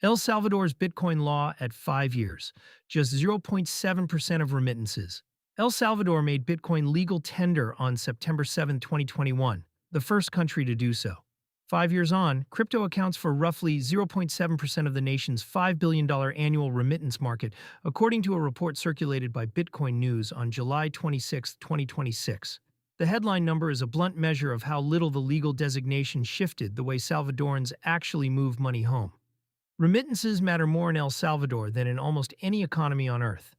El Salvador's Bitcoin law at 5 years, just 0.7% of remittances. El Salvador made Bitcoin legal tender on September 7, 2021, the first country to do so. 5 years on, crypto accounts for roughly 0.7% of the nation's $5 billion annual remittance market, according to a report circulated by Bitcoin News on July 26, 2026. The headline number is a blunt measure of how little the legal designation shifted the way Salvadorans actually move money home. Remittances matter more in El Salvador than in almost any economy on Earth.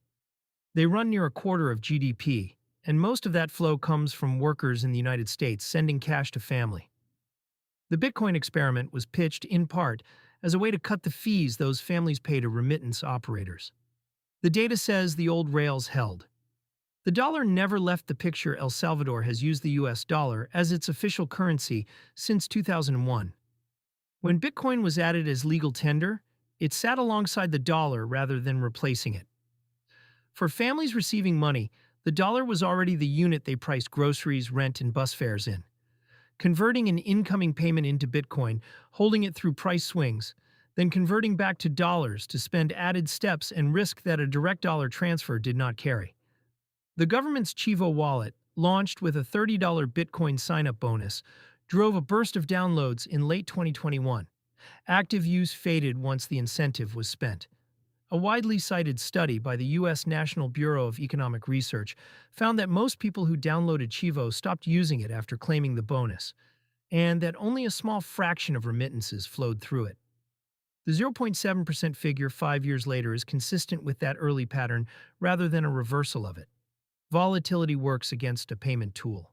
They run near a quarter of GDP, and most of that flow comes from workers in the United States sending cash to family. The Bitcoin experiment was pitched, in part, as a way to cut the fees those families pay to remittance operators. The data says the old rails held. The dollar never left the picture. El Salvador has used the US dollar as its official currency since 2001. When Bitcoin was added as legal tender, it sat alongside the dollar rather than replacing it. For families receiving money, the dollar was already the unit they priced groceries, rent, and bus fares in. Converting an incoming payment into Bitcoin, holding it through price swings, then converting back to dollars to spend added steps and risk that a direct dollar transfer did not carry. The government's Chivo wallet, launched with a $30 Bitcoin sign-up bonus, drove a burst of downloads in late 2021. Active use faded once the incentive was spent. A widely cited study by the U.S. National Bureau of Economic Research found that most people who downloaded Chivo stopped using it after claiming the bonus, and that only a small fraction of remittances flowed through it. The 0.7% figure 5 years later is consistent with that early pattern rather than a reversal of it. Volatility works against a payment tool.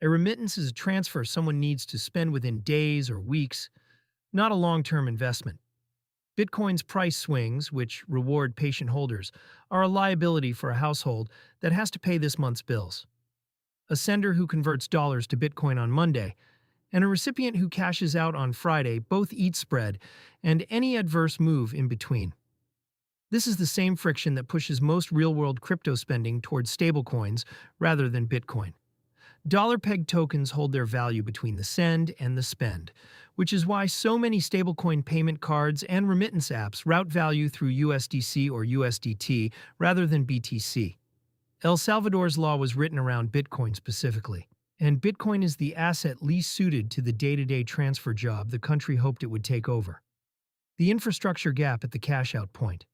A remittance is a transfer someone needs to spend within days or weeks, not a long-term investment. Bitcoin's price swings, which reward patient holders, are a liability for a household that has to pay this month's bills. A sender who converts dollars to Bitcoin on Monday and a recipient who cashes out on Friday both eat spread and any adverse move in between. This is the same friction that pushes most real-world crypto spending towards stablecoins rather than Bitcoin. Dollar-pegged tokens hold their value between the send and the spend, which is why so many stablecoin payment cards and remittance apps route value through USDC or USDT rather than BTC. El Salvador's law was written around Bitcoin specifically, and Bitcoin is the asset least suited to the day-to-day transfer job the country hoped it would take over. The infrastructure gap at the cash-out point.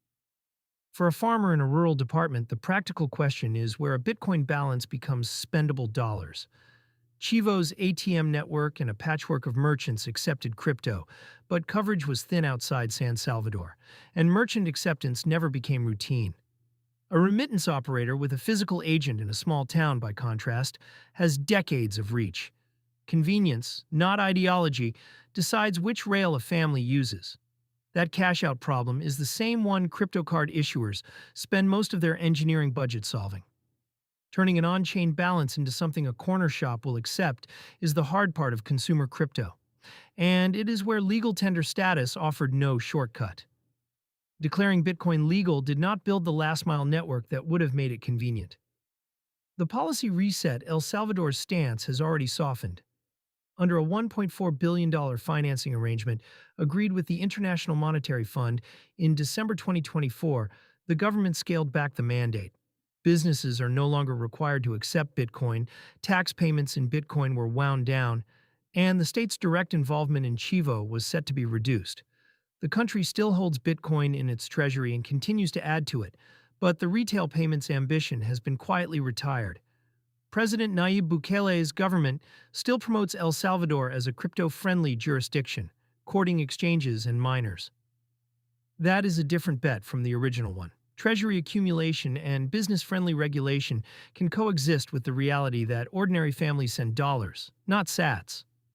For a farmer in a rural department, the practical question is where a Bitcoin balance becomes spendable dollars. Chivo's ATM network and a patchwork of merchants accepted crypto, but coverage was thin outside San Salvador, and merchant acceptance never became routine. A remittance operator with a physical agent in a small town, by contrast, has decades of reach. Convenience, not ideology, decides which rail a family uses. That cash-out problem is the same one crypto card issuers spend most of their engineering budget solving. Turning an on-chain balance into something a corner shop will accept is the hard part of consumer crypto, and it is where legal tender status offered no shortcut. Declaring Bitcoin legal did not build the last-mile network that would have made it convenient. The policy reset El Salvador's stance has already softened. Under a $1.4 billion financing arrangement agreed with the International Monetary Fund in December 2024, the government scaled back the mandate. Businesses are no longer required to accept Bitcoin, tax payments in Bitcoin were wound down, and the state's direct involvement in Chivo was set to be reduced. The country still holds Bitcoin in its treasury and continues to add to it, but the retail payments ambition has been quietly retired. President Nayib Bukele's government still promotes El Salvador as a crypto-friendly jurisdiction, courting exchanges and miners. That is a different bet from the original one. Treasury accumulation and business-friendly regulation can coexist with the reality that ordinary families send dollars, not sats.